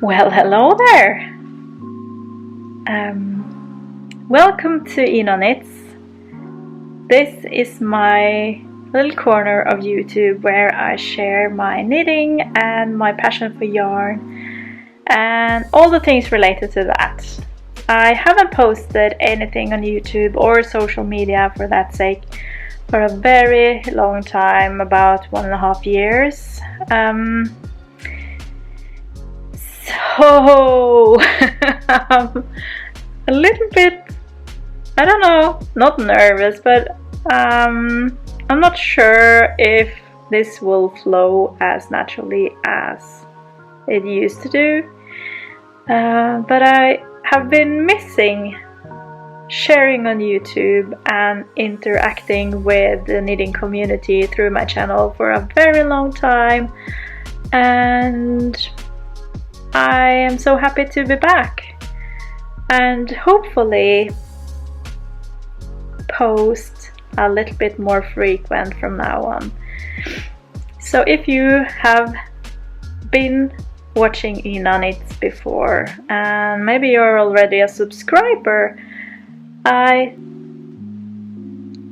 Well, hello there! Welcome to Knits. This is my little corner of YouTube where I share my knitting and my passion for yarn and all the things related to that. I haven't posted anything on YouTube or social media for that sake for a very long time, about 1.5 years. So I'm a little bit, I don't know, not nervous, but I'm not sure if this will flow as naturally as it used to do. But I have been missing sharing on YouTube and interacting with the knitting community through my channel for a very long time, and I am so happy to be back and hopefully post a little bit more frequent from now on. So if you have been watching Knits before and maybe you're already a subscriber, I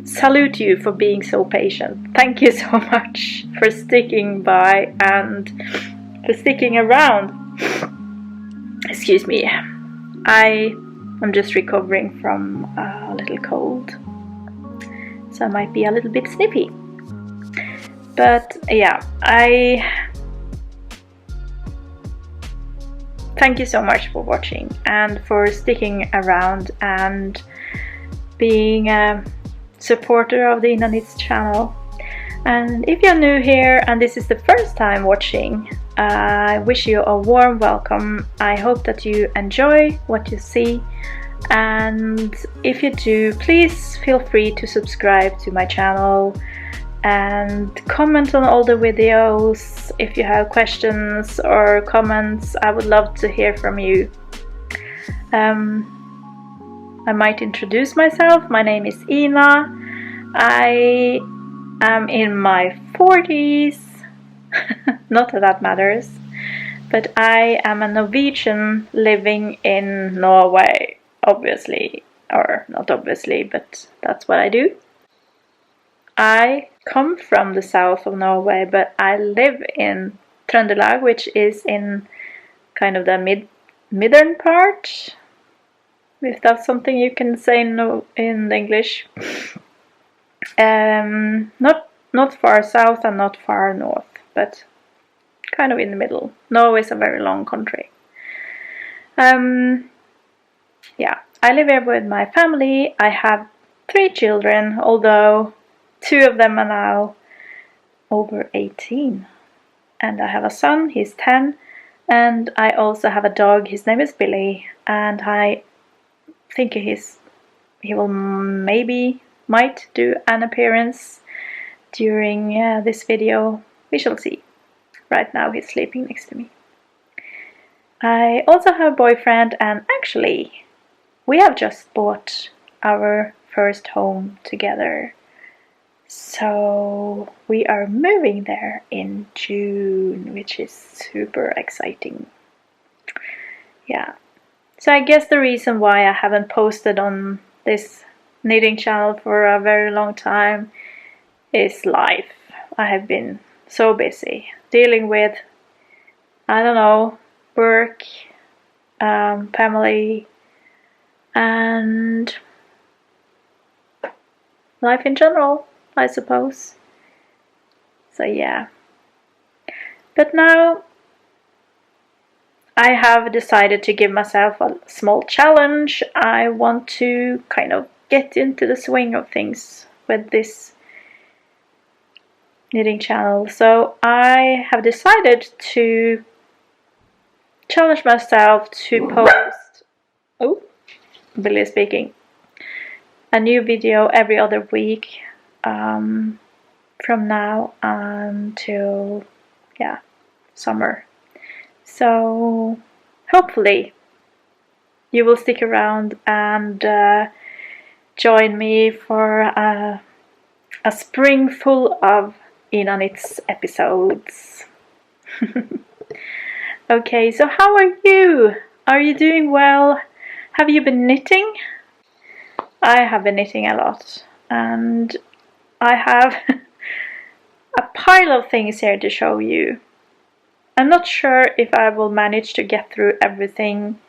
salute you for being so patient. Thank you so much for sticking by and for sticking around. Excuse me, I'm just recovering from a little cold, so I might be a little bit snippy. But yeah, I thank you so much for watching and for sticking around and being a supporter of the Knits channel. And if you're new here and this is the first time watching, I wish you a warm welcome. I hope that you enjoy what you see, and if you do, please feel free to subscribe to my channel and comment on all the videos. If you have questions or comments, I would love to hear from you. I might introduce myself. My name is Ina. I am in my 40s. Not that that matters, but I am a Norwegian living in Norway, obviously, or not obviously, but that's what I do. I come from the south of Norway, but I live in Trøndelag, which is in kind of the midern part, if that's something you can say in English. Not far south and not far north, but kind of in the middle. Norway is a very long country. Yeah, I live here with my family. I have 3 children, although 2 of them are now over 18. And I have a son, he's 10, and I also have a dog, his name is Billy, and I think he will might do an appearance during this video. We shall see. Right now he's sleeping next to me. I also have a boyfriend, and actually we have just bought our first home together. So we are moving there in June, which is super exciting. Yeah. So I guess the reason why I haven't posted on this knitting channel for a very long time is life. I have been so busy dealing with, I don't know, work, family, and life in general, I suppose. So yeah. But now I have decided to give myself a small challenge. I want to kind of get into the swing of things with this knitting channel. So I have decided to challenge myself to post, oh, Billy is speaking, a new video every other week from now until, yeah, summer. So hopefully you will stick around and join me for a spring full of Knits episodes. Okay, so how are you? Are you doing well? Have you been knitting? I have been knitting a lot, and I have a pile of things here to show you. I'm not sure if I will manage to get through everything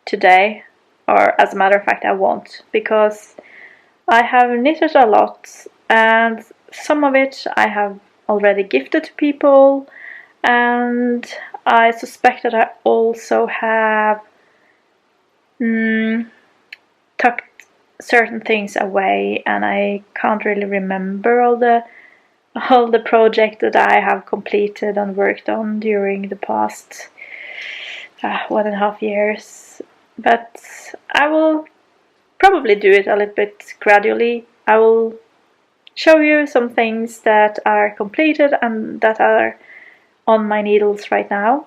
today, or as a matter of fact I won't, because I have knitted a lot, and some of it I have already gifted to people, and I suspect that I also have tucked certain things away, and I can't really remember all the projects that I have completed and worked on during the past 1.5 years. But I will probably do it a little bit gradually. I will show you some things that are completed and that are on my needles right now,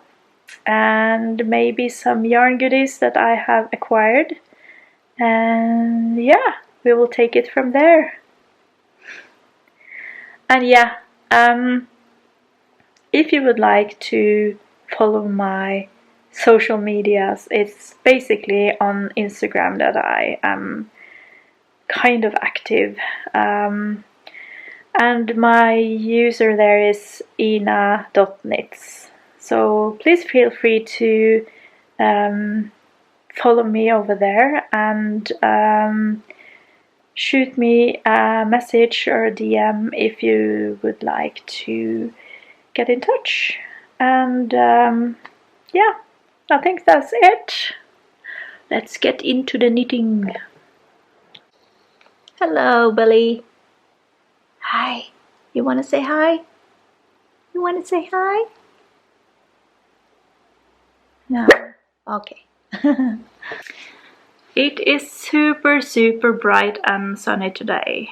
and maybe some yarn goodies that I have acquired, and yeah, we will take it from there. And yeah, if you would like to follow my social medias, it's basically on Instagram that I am kind of active. And my user there is ina.knits. So please feel free to follow me over there and shoot me a message or a DM if you would like to get in touch. And yeah, I think that's it. Let's get into the knitting. Hello, Billy. Hi. You want to say hi? You want to say hi? No. Okay. It is super bright and sunny today.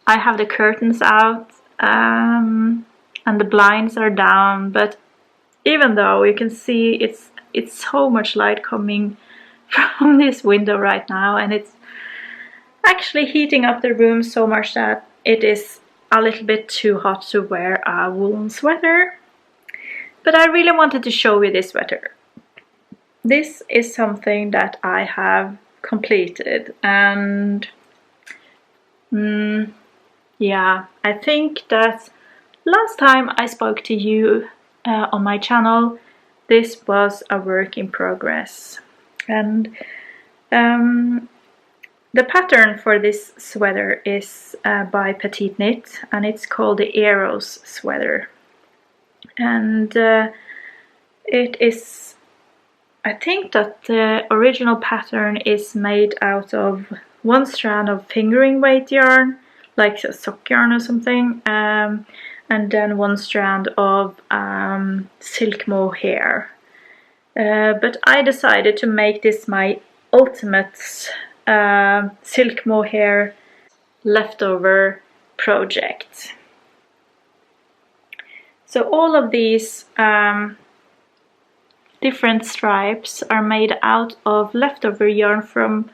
I have the curtains out and the blinds are down, but even though you can see it's so much light coming from this window right now, and it's actually heating up the room so much that it is a little bit too hot to wear a woolen sweater. But I really wanted to show you this sweater. This is something that I have completed, and yeah, I think that last time I spoke to you on my channel, this was a work in progress. And the pattern for this sweater is by Petite Knit, and it's called the Eros Sweater. And it is, I think that the original pattern is made out of one strand of fingering weight yarn, like a sock yarn or something, and then one strand of silk mohair. But I decided to make this my ultimate silk mohair leftover project. So all of these different stripes are made out of leftover yarn from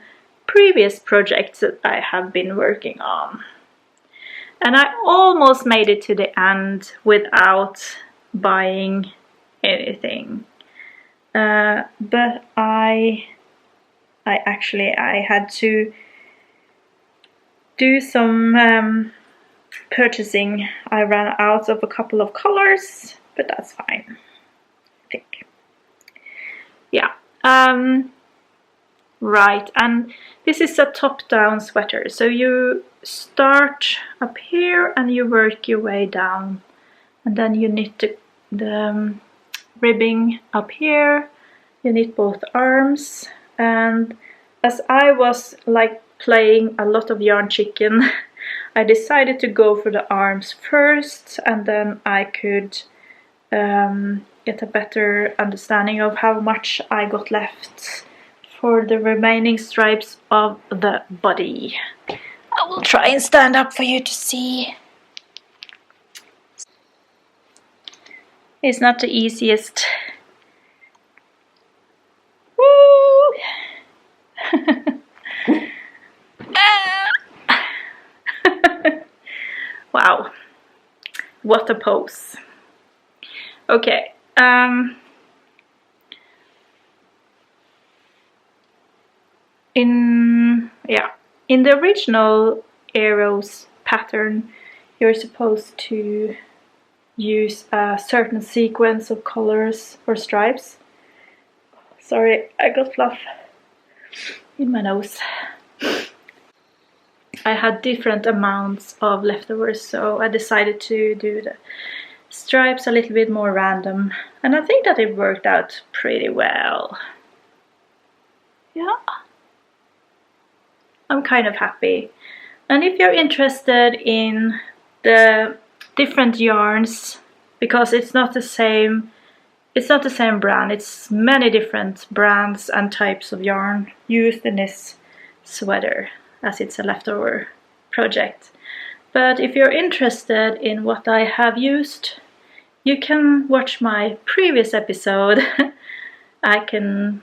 previous projects that I have been working on. And I almost made it to the end without buying anything. But I had to do some purchasing. I ran out of a couple of colors, but that's fine, I think. Yeah. Right, and this is a top-down sweater. So you start up here and you work your way down, and then you knit the ribbing up here. You knit both arms, and as I was like playing a lot of yarn chicken, I decided to go for the arms first, and then I could get a better understanding of how much I got left for the remaining stripes of the body. I will try and stand up for you to see. It's not the easiest. Woo! Wow, what a pose. Okay, in the original Eros pattern, you're supposed to use a certain sequence of colors or stripes. Sorry, I got fluff in my nose. I had different amounts of leftovers, so I decided to do the stripes a little bit more random, and I think that it worked out pretty well. Yeah, I'm kind of happy. And if you're interested in the different yarns, because it's not the same brand, it's many different brands and types of yarn used in this sweater, as it's a leftover project. But if you're interested in what I have used, you can watch my previous episode. I can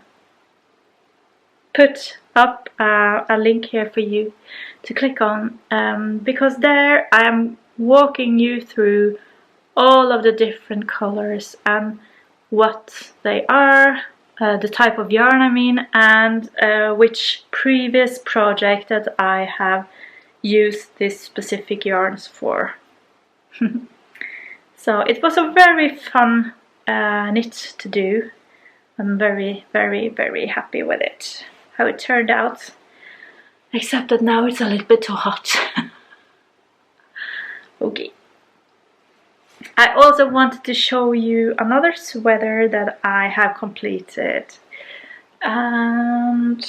put up a link here for you to click on, because there I am walking you through all of the different colors and what they are, the type of yarn I mean, and which previous project that I have used these specific yarns for. So it was a very fun knit to do. I'm very, very, very happy with it, how it turned out, except that now it's a little bit too hot. Okay. I also wanted to show you another sweater that I have completed, and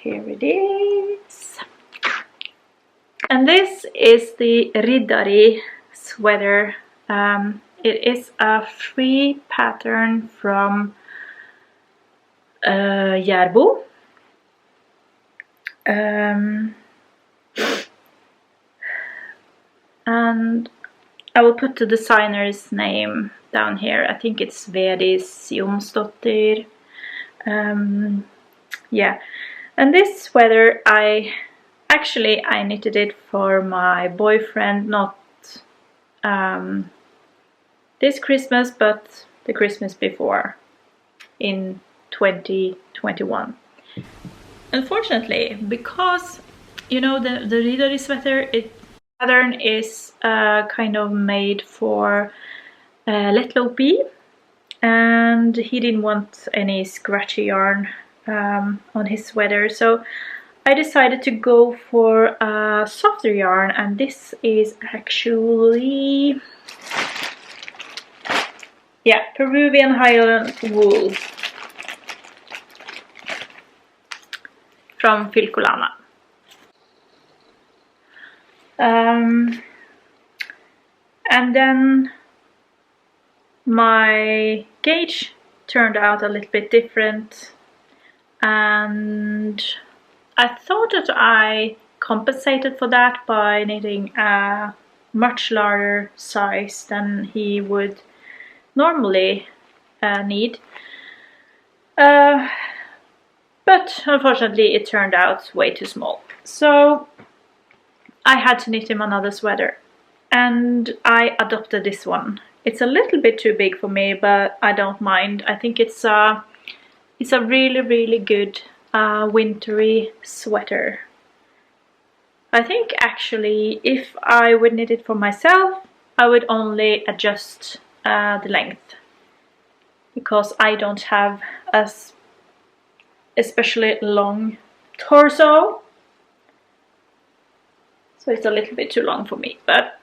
here it is. And this is the Redari Sweater. It is a free pattern from Järbo. And I will put the designer's name down here. I think it's Vedis Jonsdottir. Yeah, and this sweater I knitted it for my boyfriend, not this Christmas, but the Christmas before, in 2021. Unfortunately, because you know the Redari sweater, pattern is kind of made for Lättlopi, and he didn't want any scratchy yarn on his sweater, so I decided to go for a softer yarn, and this is actually, yeah, Peruvian Highland wool from Filcolana. And then my gauge turned out a little bit different, and I thought that I compensated for that by knitting a much larger size than he would normally need. But unfortunately it turned out way too small. So I had to knit him another sweater, and I adopted this one. It's a little bit too big for me, but I don't mind. I think it's a really, really good wintry sweater. I think actually if I would knit it for myself, I would only adjust the length, because I don't have as especially long torso, so it's a little bit too long for me, but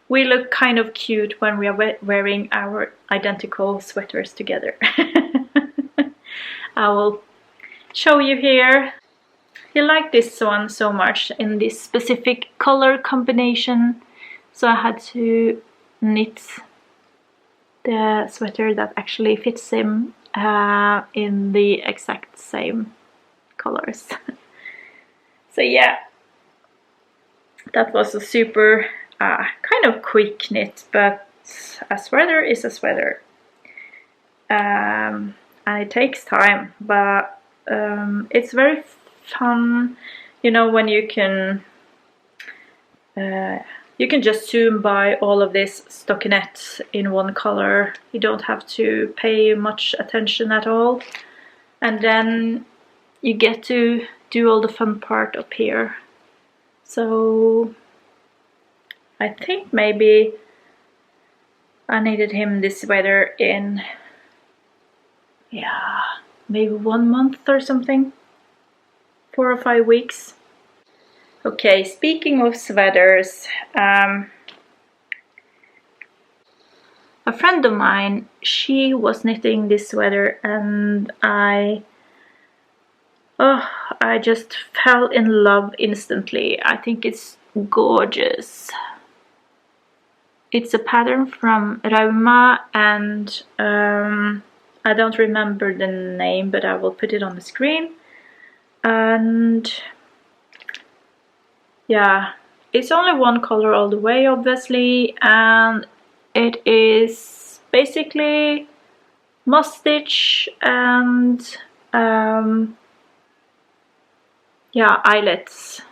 we look kind of cute when we are wearing our identical sweaters together. I will show you here. He liked this one so much in this specific color combination, so I had to knit the sweater that actually fits him in the exact same colors. So yeah, that was a super kind of quick knit, but a sweater is a sweater, and it takes time, but it's very fun, you know, when you can just zoom by all of this stockinette in one color. You don't have to pay much attention at all, and then you get to do all the fun part up here. So I think maybe I knitted him this sweater in, yeah, maybe 1 month or something, 4 or 5 weeks. Okay, speaking of sweaters, a friend of mine, she was knitting this sweater and I just fell in love instantly. I think it's gorgeous. It's a pattern from Rauma and I don't remember the name, but I will put it on the screen. And yeah, it's only one color all the way, obviously, and it is basically mustache and yeah, eyelets.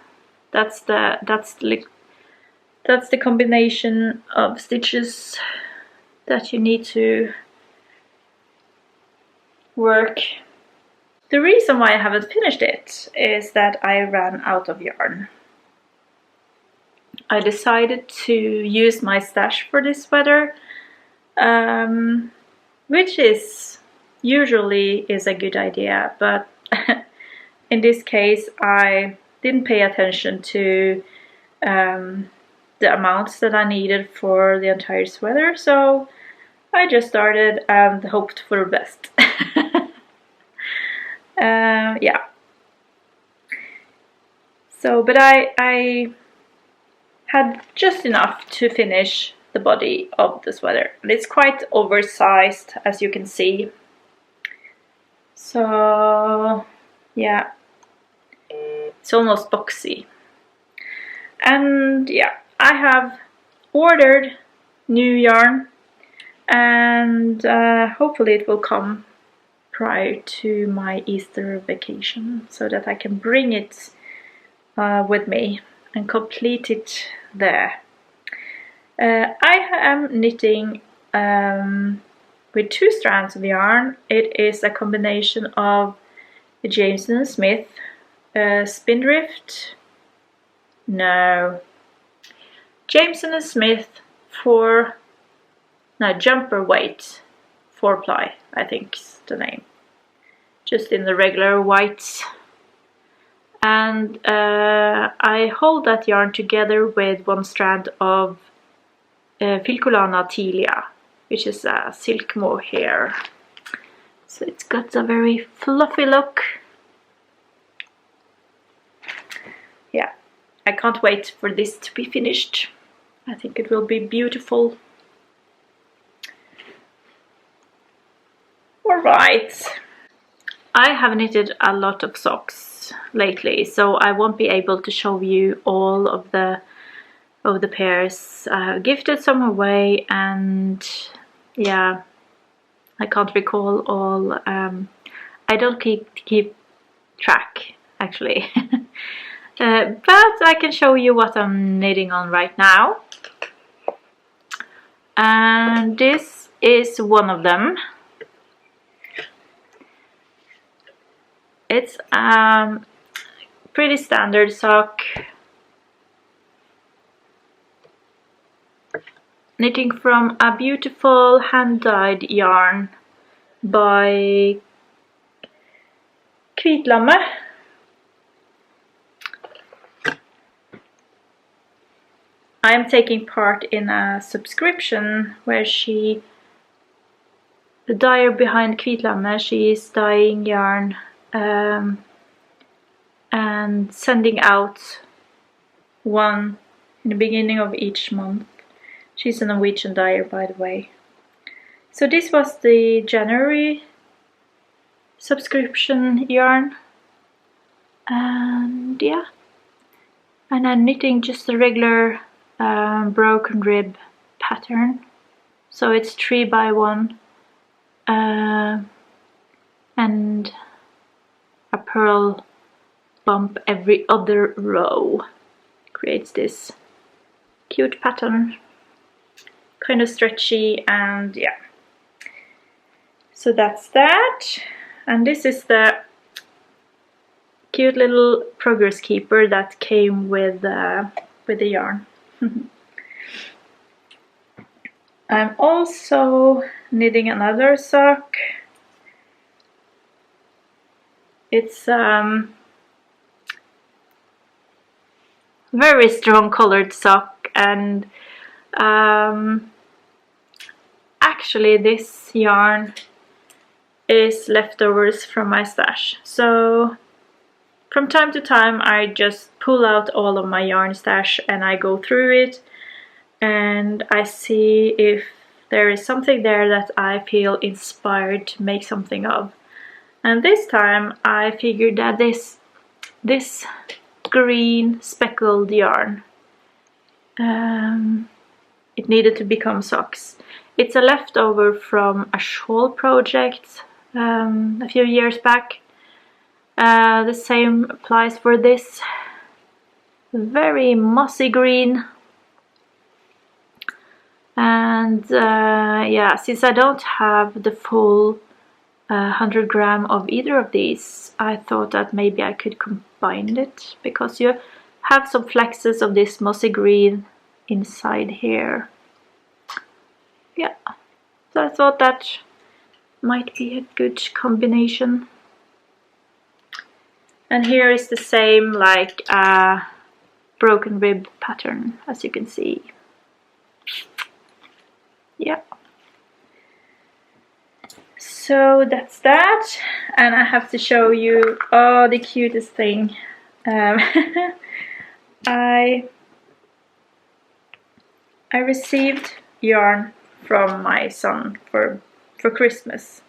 That's the combination of stitches that you need to work. The reason why I haven't finished it is that I ran out of yarn. I decided to use my stash for this sweater, which is usually a good idea, but in this case I didn't pay attention to the amounts that I needed for the entire sweater, so I just started and hoped for the best. Yeah. So, but I had just enough to finish the body of the sweater. And it's quite oversized, as you can see. So, yeah, it's almost boxy. And yeah, I have ordered new yarn, and hopefully it will come prior to my Easter vacation, so that I can bring it with me and complete it there. I am knitting with 2 strands of yarn. It is a combination of the Jameson & Smith Spindrift, Jameson & Smith Jumper Weight 4-ply, I think is the name, just in the regular whites. And I hold that yarn together with 1 strand of Filcolana Tilia, which is a silk mohair. So it's got a very fluffy look. Yeah, I can't wait for this to be finished. I think it will be beautiful. Alright, I have knitted a lot of socks lately, so I won't be able to show you all of the pairs. I have gifted some away, and yeah, I can't recall all. I don't keep track, actually. But I can show you what I'm knitting on right now. And this is one of them. It's pretty standard sock. Knitting from a beautiful hand-dyed yarn by Kvitlamme. I am taking part in a subscription where the dyer behind Kvitlamme, she is dyeing yarn and sending out one in the beginning of each month. She's a Norwegian dyer, by the way. So this was the January subscription yarn, and yeah, and I'm knitting just a regular broken rib pattern, so it's 3 by 1 and a purl bump every other row. Creates this cute pattern, kind of stretchy, and yeah. So that's that, and this is the cute little progress keeper that came with the yarn. I'm also knitting another sock. It's very strong colored sock, and actually this yarn is leftovers from my stash. So from time to time I just pull out all of my yarn stash and I go through it and I see if there is something there that I feel inspired to make something of. And this time I figured that this green speckled yarn, it needed to become socks. It's a leftover from a shawl project a few years back. The same applies for this very mossy green. And yeah, since I don't have the full 100 gram of either of these, I thought that maybe I could combine it, because you have some flexes of this mossy green inside here. Yeah, so I thought that might be a good combination. And here is the same, like broken rib pattern, as you can see. Yeah. So that's that, and I have to show you, oh, the cutest thing. I received yarn from my son for Christmas.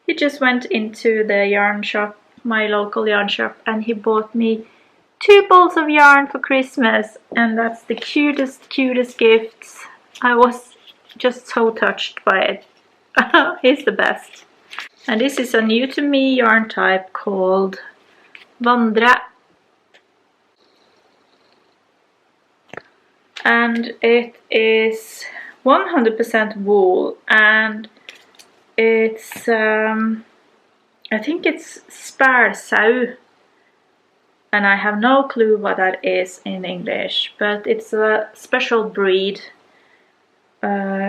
He just went into the yarn shop, my local yarn shop, and he bought me 2 balls of yarn for Christmas, and that's the cutest gifts. I was just so touched by it. He's the best. And this is a new to me yarn type called Vandra. And it is 100% wool, and it's I think it's sparsau, and I have no clue what that is in English, but it's a special breed,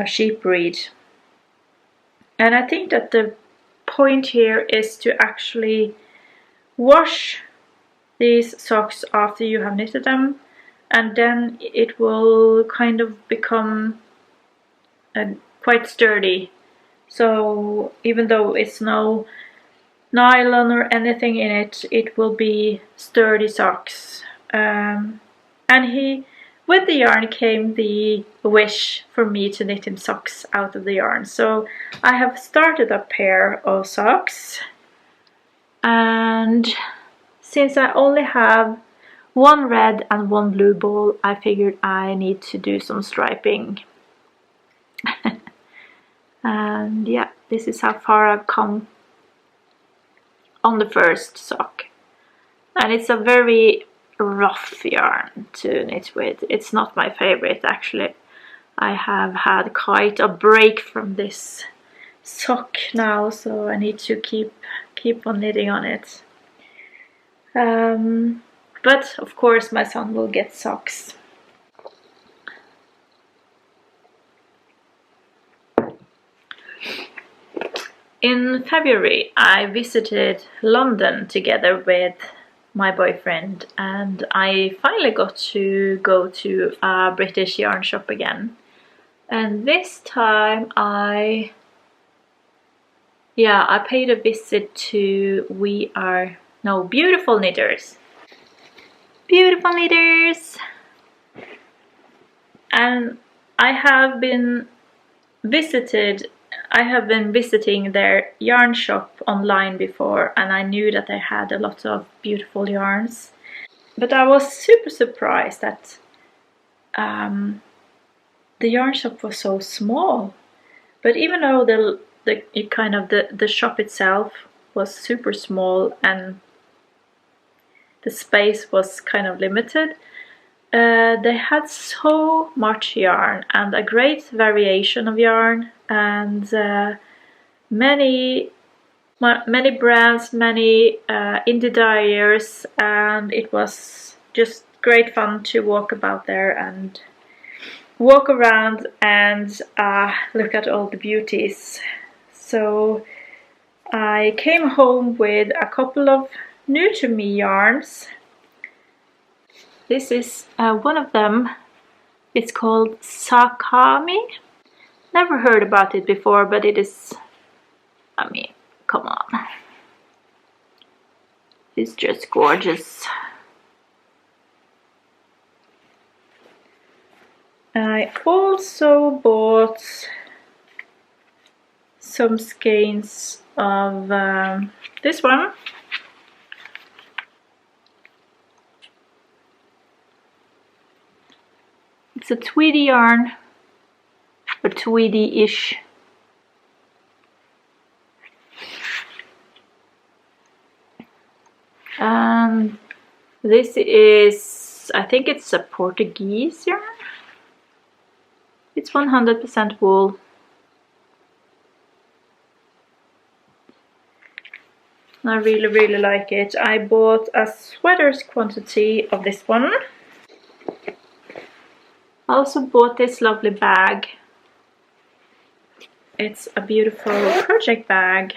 sheep breed. And I think that the point here is to actually wash these socks after you have knitted them, and then it will kind of become quite sturdy. So even though it's no nylon or anything in it, it will be sturdy socks. And with the yarn came the wish for me to knit him socks out of the yarn. So I have started a pair of socks, and since I only have 1 red and 1 blue ball, I figured I need to do some striping. And yeah, this is how far I've come on the first sock. And it's a very rough yarn to knit with. It's not my favorite, actually. I have had quite a break from this sock now, so I need to keep on knitting on it. But of course my son will get socks. In February I visited London together with my boyfriend, and I finally got to go to a British yarn shop again. And this time I paid a visit to Beautiful Knitters. Beautiful Knitters! And I have been visiting their yarn shop online before, and I knew that they had a lot of beautiful yarns. But I was super surprised that the yarn shop was so small. But even though the shop itself was super small and the space was kind of limited, they had so much yarn and a great variation of yarn, and many many brands, many indie dyers, and it was just great fun to walk about there and walk around and look at all the beauties. So I came home with a couple of new to me yarns. This is one of them. It's called Sakami. Never heard about it before, but it is, I mean, come on. It's just gorgeous. I also bought some skeins of this one. It's a tweedy yarn, or tweedy-ish. And this is, I think it's a Portuguese yarn. It's 100% wool. I really like it. I bought a sweater's quantity of this one. I also bought this lovely bag. It's a beautiful project bag.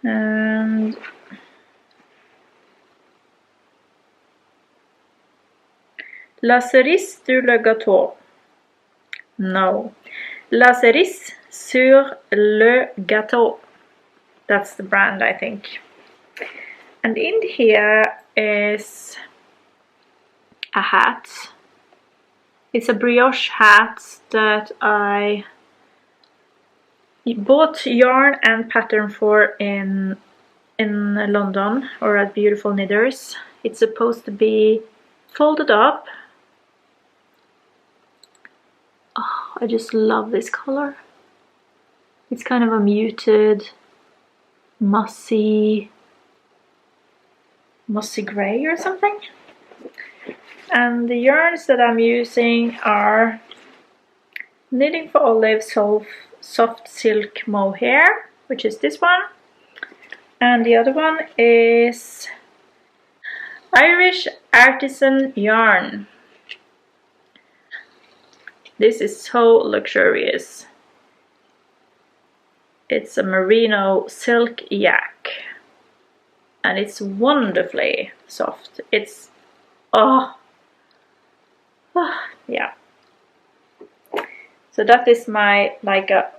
And La cerise sur le gâteau. No. La cerise sur le gâteau. That's the brand, I think. And in here is a hat. It's a brioche hat that I bought yarn and pattern for in London, or at Beautiful Knitters. It's supposed to be folded up. Oh, I just love this color. It's kind of a muted, mossy gray or something. And the yarns that I'm using are Knitting for Olive Soft Silk Mohair, which is this one. And the other one is Irish Artisan Yarn. This is so luxurious. It's a merino silk yak. And it's wonderfully soft. It's, yeah. So that is my, like a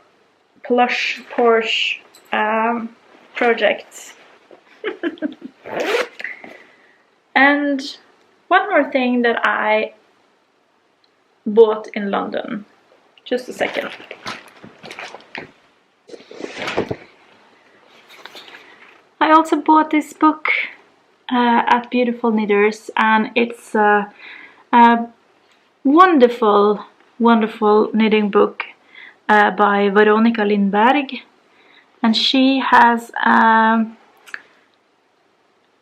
plush Porsche project. And one more thing that I bought in London. Just a second. I also bought this book at Beautiful Knitters, and it's a wonderful knitting book by Veronica Lindberg, and she has a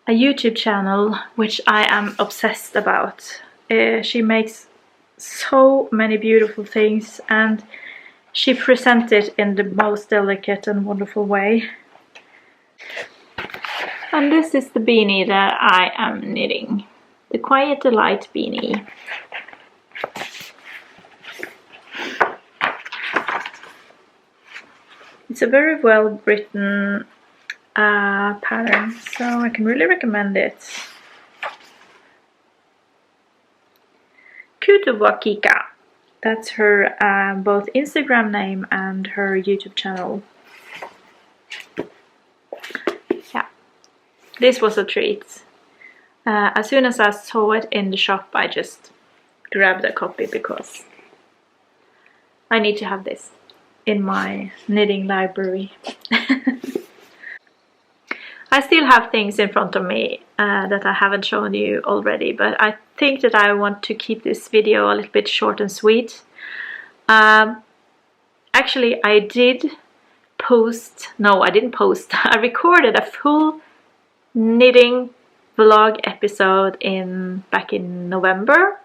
YouTube channel which I am obsessed about. She makes so many beautiful things, and she presents it in the most delicate and wonderful way. And this is the beanie that I am knitting, the Quiet Delight beanie. It's a very well written pattern, so I can really recommend it. Kutuwakika, that's her both Instagram name and her YouTube channel. Yeah, this was a treat. As soon as I saw it in the shop, I just grabbed a copy because I need to have this in my knitting library. I still have things in front of me that I haven't shown you already, but I think that I want to keep this video a little bit short and sweet. Actually, I didn't post. I recorded a full knitting vlog episode back in November,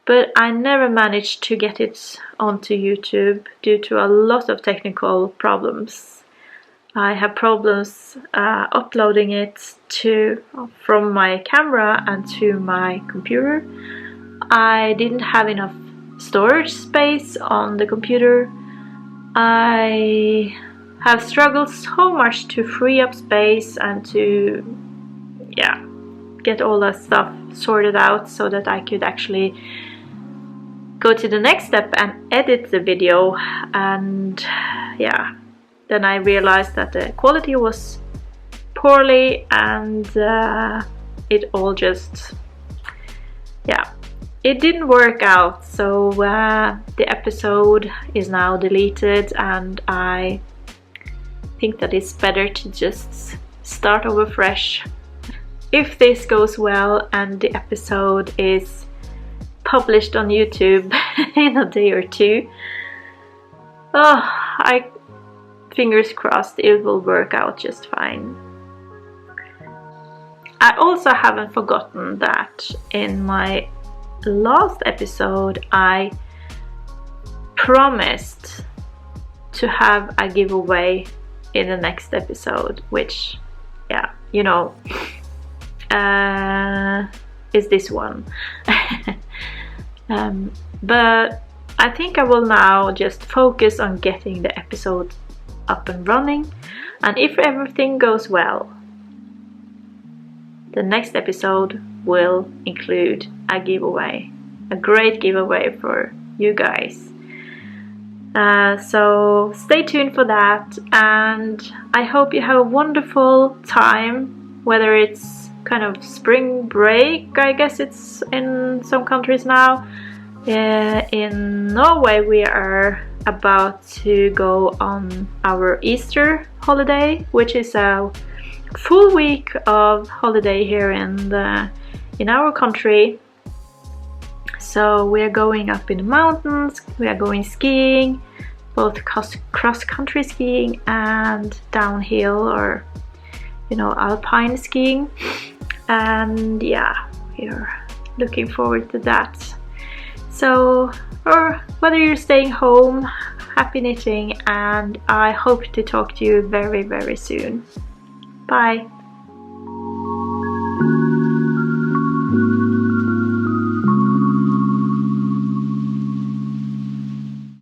but I never managed to get it onto YouTube due to a lot of technical problems. I have problems uploading it from my camera and to my computer. I didn't have enough storage space on the computer. I have struggled so much to free up space and to get all that stuff sorted out so that I could actually go to the next step and edit the video. And then I realized that the quality was poorly, and it all just it didn't work out. So the episode is now deleted, and I think that it's better to just start over fresh. If this goes well and the episode is published on YouTube in a day or two, fingers crossed it will work out just fine. I also haven't forgotten that in my last episode I promised to have a giveaway in the next episode, which is this one. But I think I will now just focus on getting the episode up and running, and if everything goes well, the next episode will include a giveaway, a great giveaway for you guys. So stay tuned for that, and I hope you have a wonderful time, whether it's kind of spring break, I guess it's in some countries now. In Norway we are about to go on our Easter holiday, which is a full week of holiday here in our country. So we are going up in the mountains, we are going skiing, both cross-country skiing and downhill or alpine skiing, and we are looking forward to that. So, or whether you're staying home, happy knitting, and I hope to talk to you very, very soon. Bye!